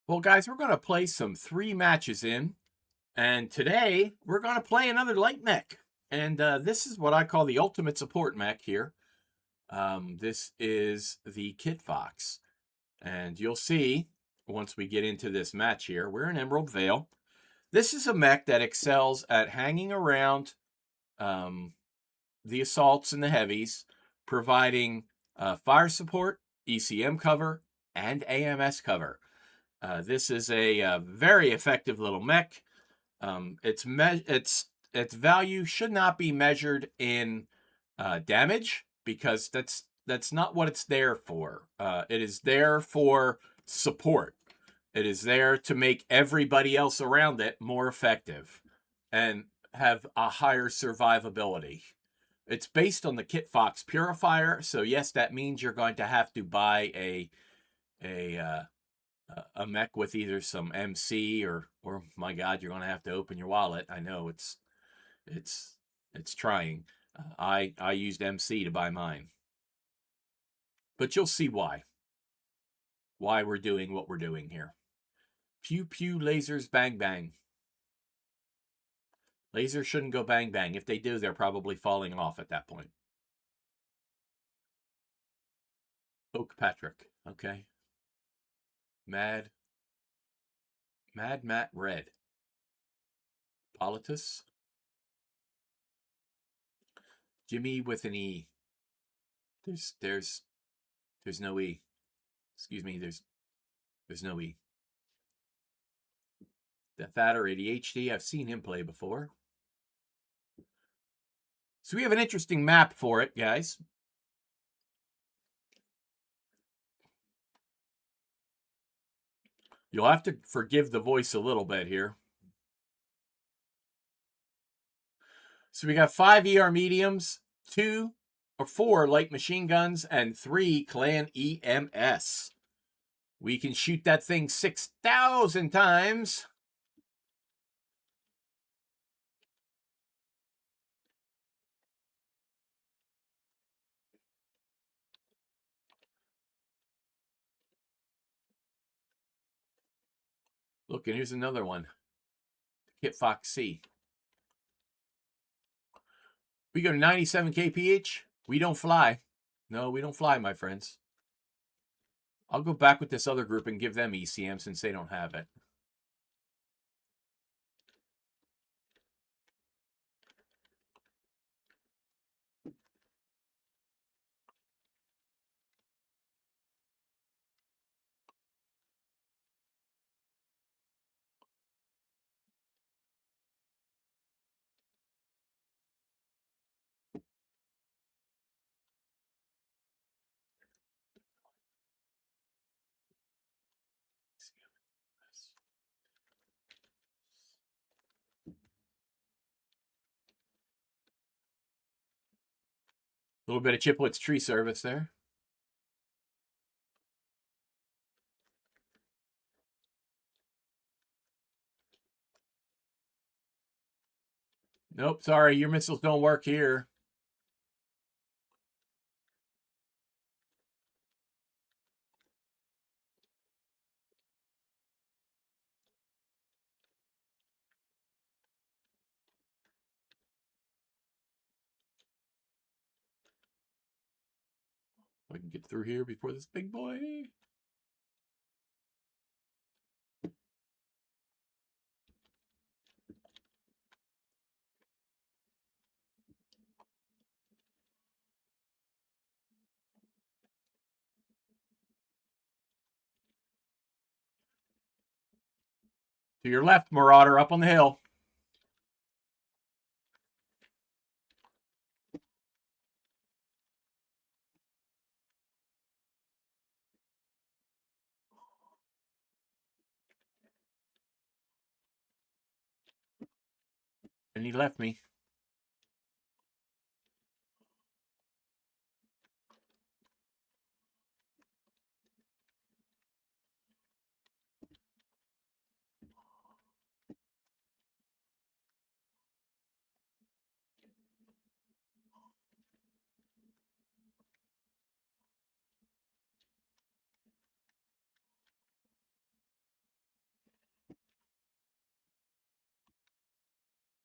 Well, guys, we're going to play some 3 matches in, and today we're going to play another light mech. And this is what I call the ultimate support mech here. This is the Kit Fox, and you'll see once we get into this match here, we're in Emerald Vale. This is a mech that excels at hanging around the assaults and the heavies, providing fire support, ECM cover, and AMS cover. This is a very effective little mech. Its value should not be measured in damage, because that's not what it's there for. It is there for support. It is there to make everybody else around it more effective and have a higher survivability. It's based on the Kit Fox Purifier, so yes, that means you're going to have to buy a mech with either some MC or my God, you're going to have to open your wallet. I know it's trying. I used MC to buy mine, but you'll see why we're doing what we're doing here. Pew pew, lasers, bang bang. Lasers shouldn't go bang bang. If they do, they're probably falling off at that point. Oak Patrick, okay. Mad Matt Red. Politus. Jimmy with an E. There's no E. Excuse me, there's no E. Death Adder ADHD, I've seen him play before. So we have an interesting map for it, guys. You'll have to forgive the voice a little bit here. So we got 5 ER mediums, 2 or 4 light machine guns, and 3 clan EMS. We can shoot that thing 6,000 times. Look, and here's another one. Kit Fox C. We go to 97 kph. We don't fly. No, we don't fly, my friends. I'll go back with this other group and give them ECM since they don't have it. A little bit of Chipwit's tree service there. Nope, sorry, your missiles don't work here. I can get through here before this big boy. To your left, Marauder, up on the hill. And he left me.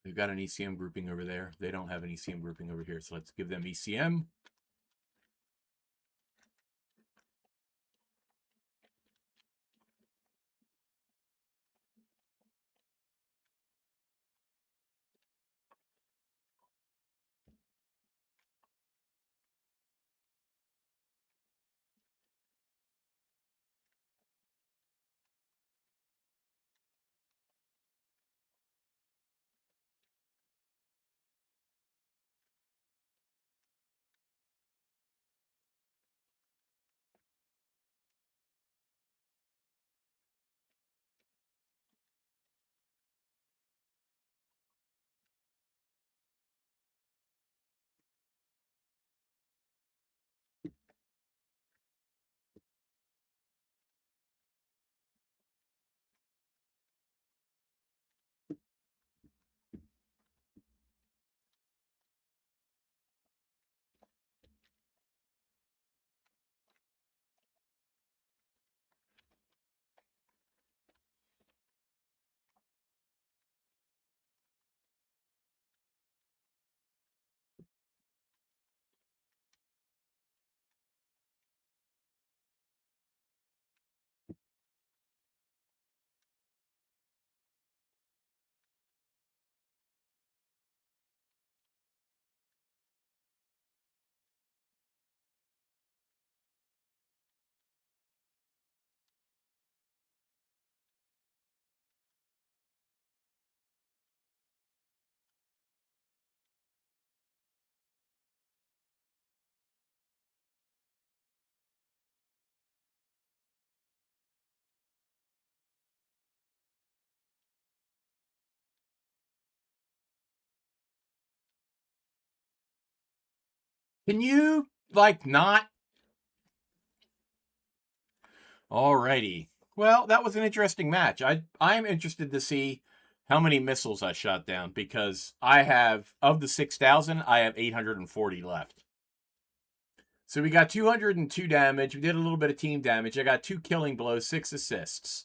They've got an ECM grouping over there. They don't have an ECM grouping over here, so let's give them ECM. Can you, like, not? Alrighty. Well, that was an interesting match. I'm interested to see how many missiles I shot down, because I have, of the 6,000, I have 840 left. So we got 202 damage. We did a little bit of team damage. I got 2 killing blows, 6 assists.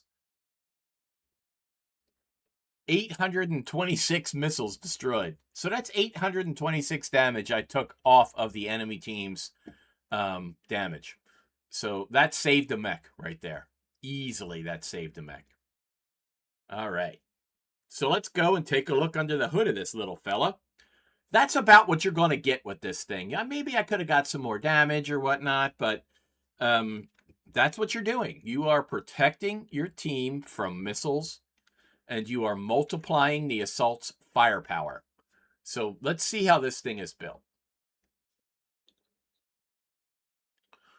826 missiles destroyed. So that's 826 damage I took off of the enemy team's damage. So that saved a mech right there. Easily, that saved a mech. All right. So let's go and take a look under the hood of this little fella. That's about what you're going to get with this thing. Yeah, maybe I could have got some more damage or whatnot, but that's what you're doing. You are protecting your team from missiles, and you are multiplying the assault's firepower. So let's see how this thing is built.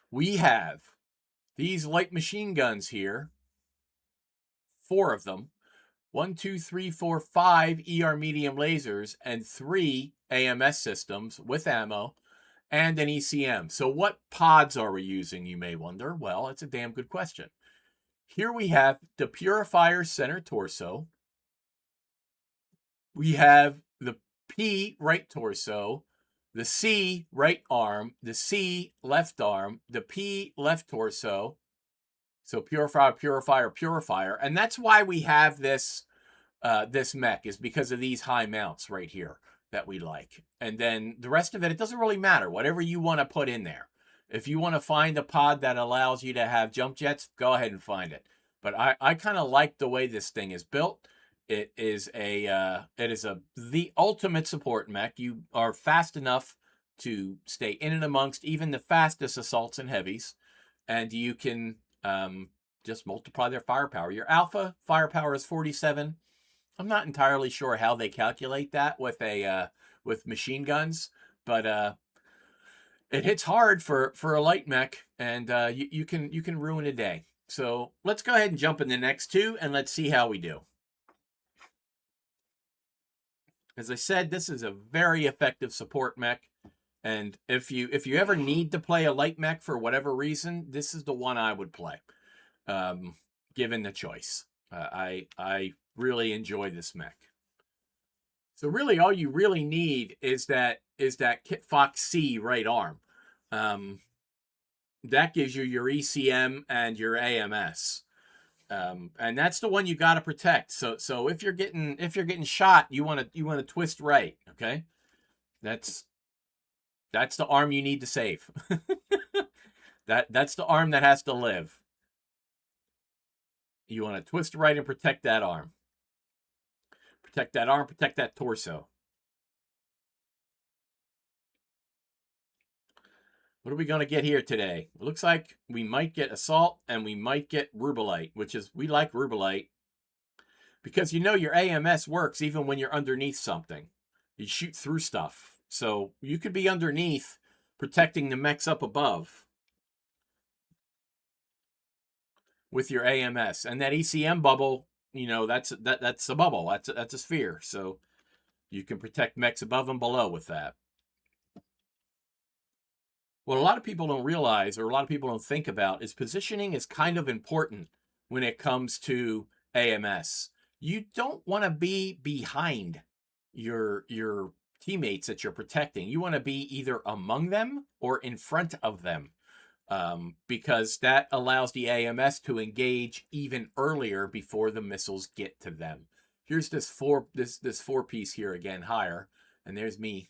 We have these light machine guns here, 4 of them. 1, 2, 3, 4, 5 ER medium lasers, and 3 AMS systems with ammo, and an ECM. So what pods are we using, you may wonder? Well, it's a damn good question. Here we have the Purifier center torso. We have the P right torso, the C right arm, the C left arm, the P left torso. So purifier, purifier, purifier. And that's why we have this this mech, is because of these high mounts right here that we like. And then the rest of it, it doesn't really matter. Whatever you want to put in there. If you want to find a pod that allows you to have jump jets, go ahead and find it. But I kind of like the way this thing is built. It is the ultimate support mech. You are fast enough to stay in and amongst even the fastest assaults and heavies, and you can just multiply their firepower. Your alpha firepower is 47. I'm not entirely sure how they calculate that with with machine guns, but it hits hard for a light mech, and you can ruin a day. So let's go ahead and jump in the next 2, and let's see how we do. As I said, this is a very effective support mech, and if you ever need to play a light mech for whatever reason, this is the one I would play, given the choice. I really enjoy this mech. So really, all you really need is that Kit Fox C right arm. That gives you your ECM and your AMS. And that's the one you got to protect. So if you're getting shot, you want to twist right. Okay, that's the arm you need to save. That's the arm that has to live. You want to twist right and protect that arm. Protect that arm. Protect that torso. What are we going to get here today? It looks like we might get assault and we might get rubelite, which is, we like rubelite because your AMS works even when you're underneath something. You shoot through stuff. So you could be underneath protecting the mechs up above with your AMS. And that ECM bubble, that's a bubble. That's a sphere. So you can protect mechs above and below with that. What a lot of people don't realize, or a lot of people don't think about, is positioning is kind of important when it comes to AMS. You don't want to be behind your teammates that you're protecting. You want to be either among them or in front of them, because that allows the AMS to engage even earlier before the missiles get to them. Here's this four piece here again, higher, and there's me.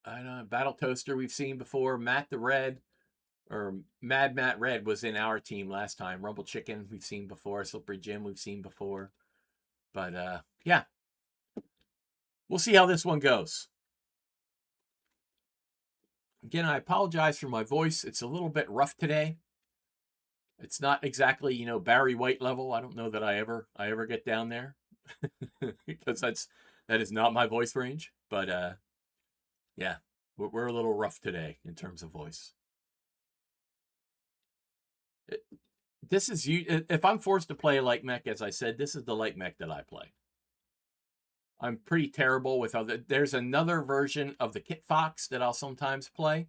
I know Battle Toaster we've seen before. Matt the Red, or Mad Matt Red, was in our team last time. Rumble Chicken we've seen before. Slippery Jim we've seen before. But yeah, we'll see how this one goes. Again, I apologize for my voice. It's a little bit rough today. It's not exactly Barry White level. I don't know that I ever get down there because that is not my voice range. But yeah, we're a little rough today in terms of voice. This is if I'm forced to play a light mech, as I said, this is the light mech that I play. I'm pretty terrible with other. There's another version of the Kit Fox that I'll sometimes play,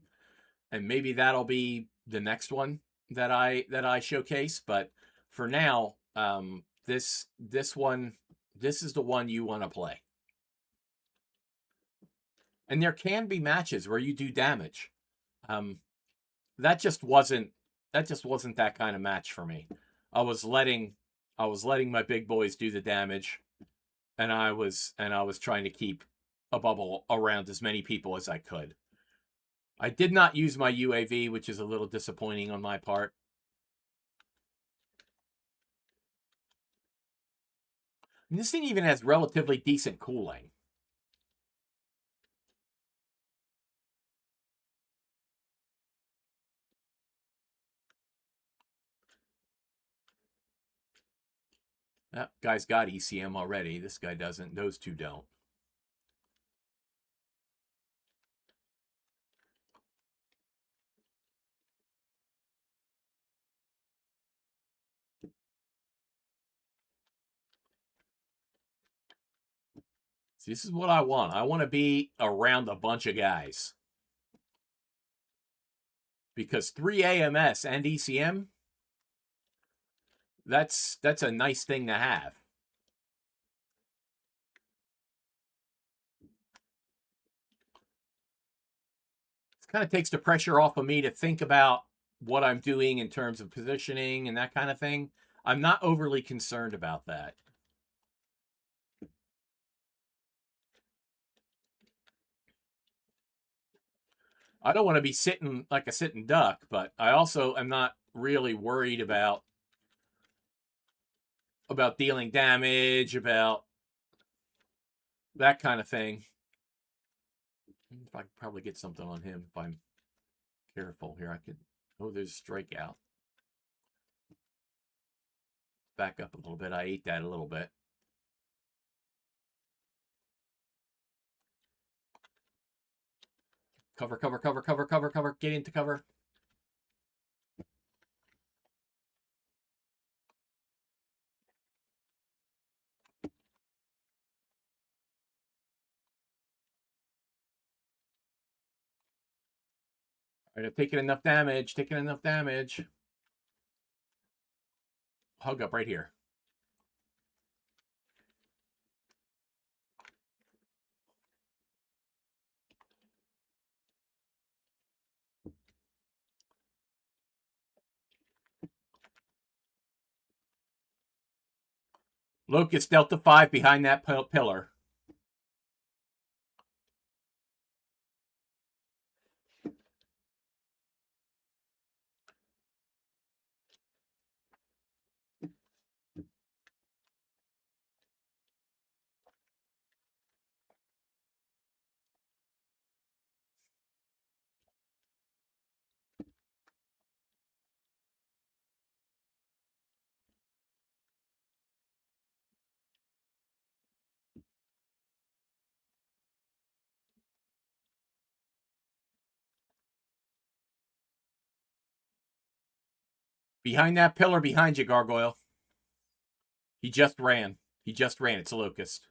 and maybe that'll be the next one that I showcase. But for now, this one, this is the one you want to play. And there can be matches where you do damage. That just wasn't that kind of match for me. I was letting my big boys do the damage, and I was trying to keep a bubble around as many people as I could. I did not use my UAV, which is a little disappointing on my part. And this thing even has relatively decent cooling. That guy's got ECM already. This guy doesn't. Those two don't. See, this is what I want. I want to be around a bunch of guys. Because 3 AMS and ECM, that's a nice thing to have. It kind of takes the pressure off of me to think about what I'm doing in terms of positioning and that kind of thing. I'm not overly concerned about that. I don't want to be sitting like a sitting duck, but I also am not really worried about dealing damage, about that kind of thing. If I could probably get something on him if I'm careful here. I could. Oh, there's a strikeout. Back up a little bit. I ate that a little bit. Cover, cover, cover, cover, cover, cover. Get into cover. All right, I've taken enough damage. Taking enough damage. Hug up right here. Locust Delta 5 behind that pillar. Behind that pillar behind you, Gargoyle. He just ran. He just ran. It's a Locust.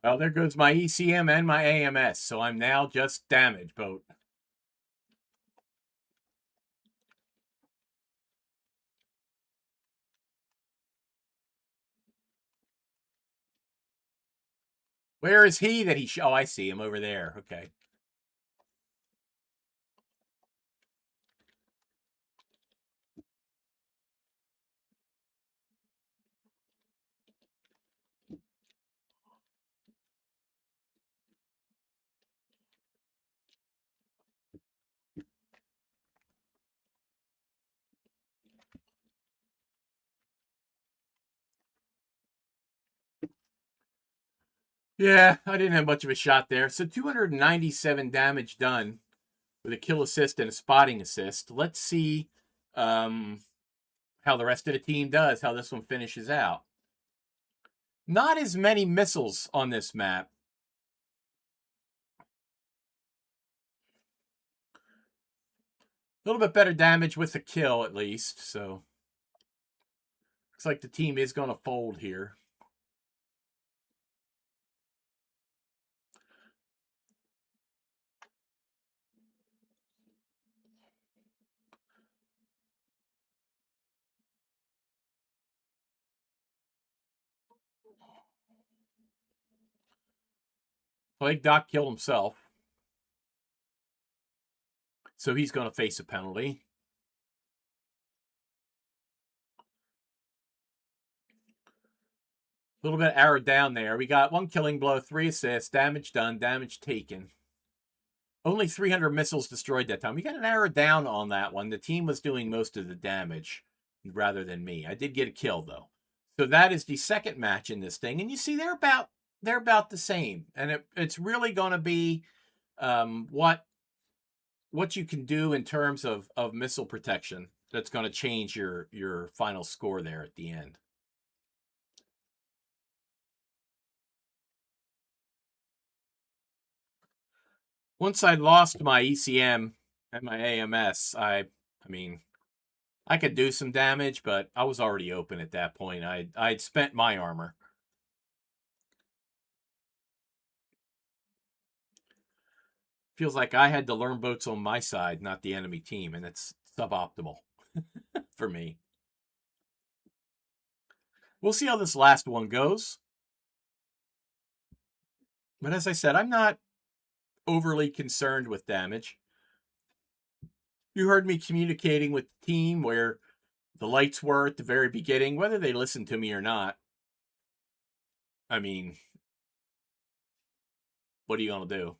Well, there goes my ECM and my AMS, so I'm now just damage boat. Where is he that he... Oh, I see him over there. Okay. Yeah, I didn't have much of a shot there. So 297 damage done with a kill assist and a spotting assist. Let's see how the rest of the team does, how this one finishes out. Not as many missiles on this map. A little bit better damage with the kill, at least. So looks like the team is going to fold here. Plague Doc killed himself, so he's going to face a penalty. A little bit arrowed down there. We got 1 killing blow, 3 assists, damage done, damage taken. Only 300 missiles destroyed that time. We got an arrow down on that one. The team was doing most of the damage. rather than me. I did get a kill though. So that is the second match in this thing, and you see they're about the same, and it's really going to be what you can do in terms of missile protection that's going to change your final score there at the end. Once I lost my ECM and my AMS, I mean, I could do some damage, but I was already open at that point. I'd spent my armor. Feels like I had to learn boats on my side, not the enemy team, and it's suboptimal for me. We'll see how this last one goes. But as I said, I'm not overly concerned with damage. You heard me communicating with the team where the lights were at the very beginning, whether they listened to me or not. I mean, what are you going to do?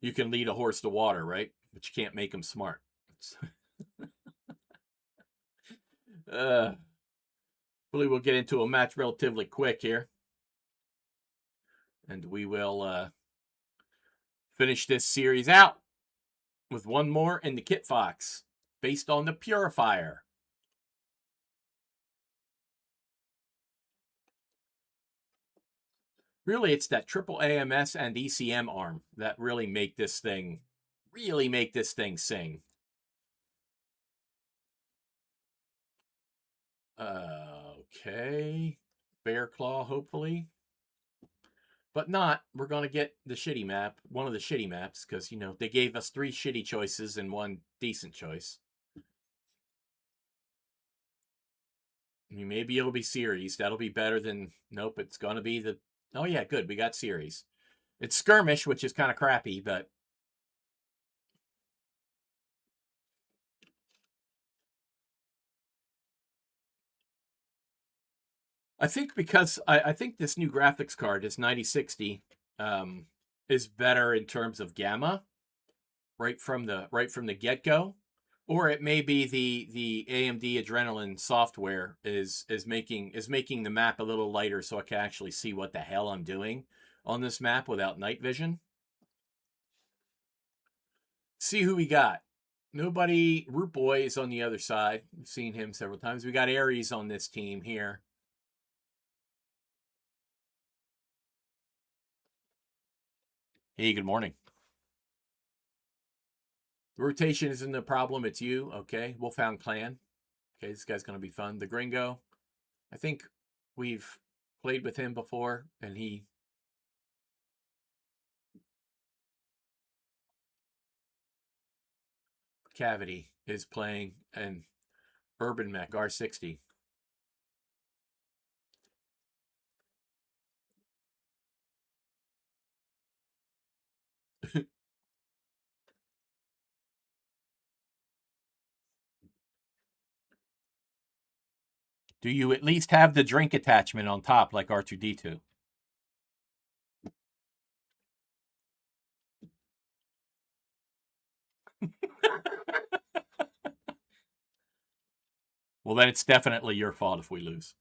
You can lead a horse to water, right? But you can't make him smart. uh, Hopefully, we'll get into a match relatively quick here. And we will finish this series out with one more in the Kit Fox based on the Purifier. Really, it's that triple AMS and ECM arm that really make this thing sing. Okay. Bear Claw, hopefully. But not. We're going to get the shitty map, one of the shitty maps, because, they gave us 3 shitty choices and 1 decent choice. Maybe it'll be series. That'll be better than. Nope, it's going to be the. Oh, yeah, good. We got series. It's skirmish, which is kind of crappy, but. I think because I think this new graphics card, this 9060, is better in terms of gamma right from the get go, or it may be the AMD Adrenalin software is making the map a little lighter, so I can actually see what the hell I'm doing on this map without night vision. See who we got. Nobody. Root Boy is on the other side. We've seen him several times. We got Ares on this team here. Hey, good morning. The rotation isn't a problem. It's you. Okay. Wolfhound Clan. Okay, this guy's going to be fun. The Gringo. I think we've played with him before, and he. Cavity is playing an Urban Mech R60. Do you at least have the drink attachment on top like R2D2? Well, then it's definitely your fault if we lose.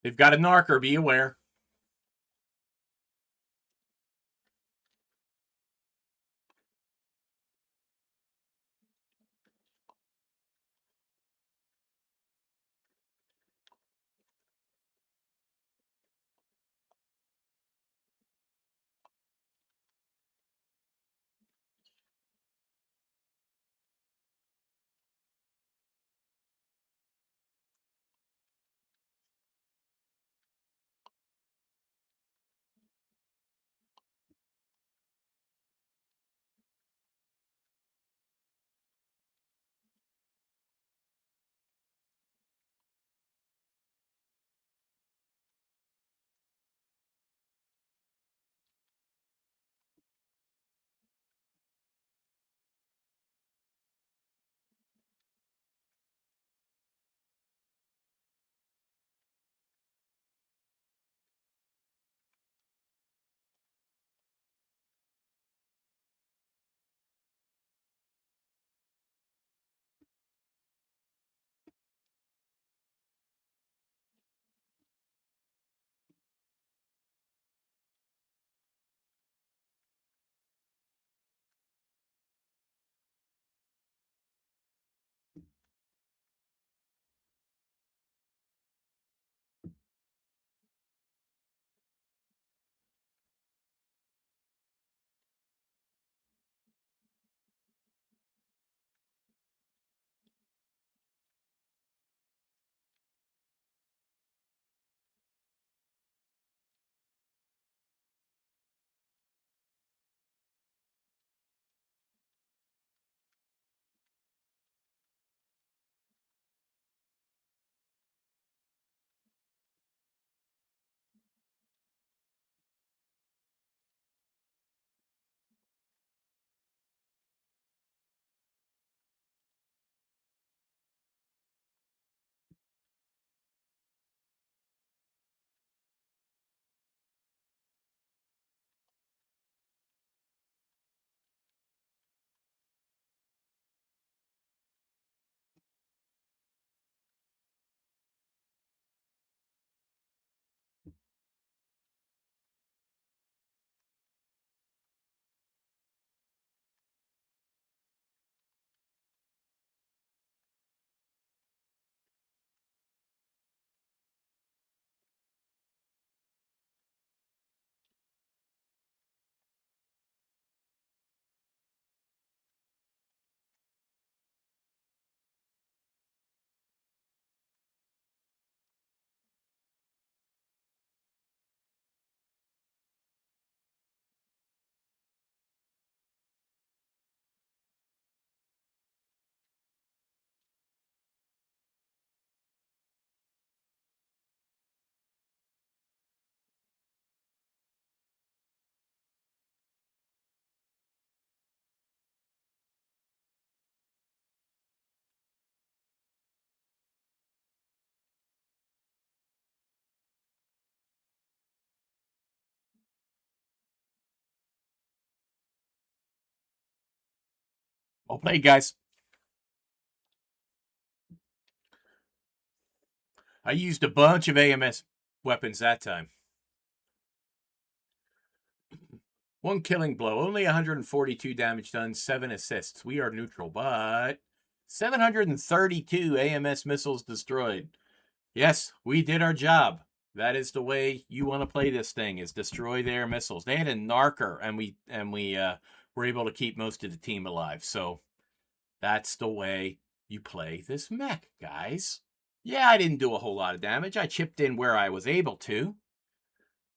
They've got a narker, be aware. Well played, guys. I used a bunch of AMS weapons that time. One killing blow, only 142 damage done, 7 assists. We are neutral, but 732 AMS missiles destroyed. Yes, we did our job. That is the way you want to play this thing: is destroy their missiles. They had a narker, and we were able to keep most of the team alive. So that's the way you play this mech, guys. Yeah, I didn't do a whole lot of damage. I chipped in where I was able to.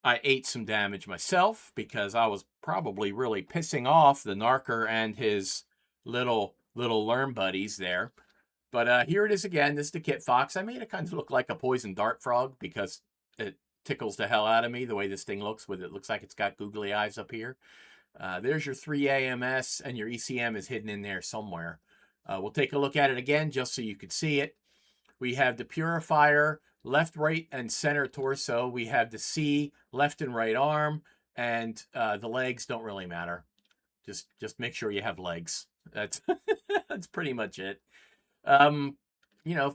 I ate some damage myself because I was probably really pissing off the narker and his little learn buddies there. But here it is again. This is the Kit Fox. I made it kind of look like a poison dart frog because it tickles the hell out of me the way this thing looks. With it looks like it's got googly eyes up here. There's your 3 AMS, and your ECM is hidden in there somewhere. We'll take a look at it again just so you could see it. We have the purifier, left, right, and center torso. We have the C, left and right arm, and the legs don't really matter. Just make sure you have legs. That's that's pretty much it. Um,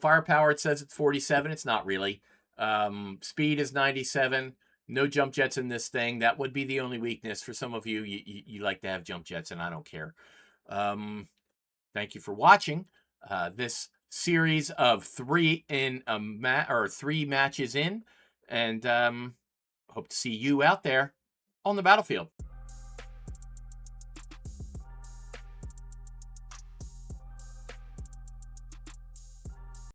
Firepower, it says it's 47. It's not really. Speed is 97. No jump jets in this thing. That would be the only weakness for some of you. You like to have jump jets, and I don't care. Thank you for watching this series of three matches in, and hope to see you out there on the battlefield.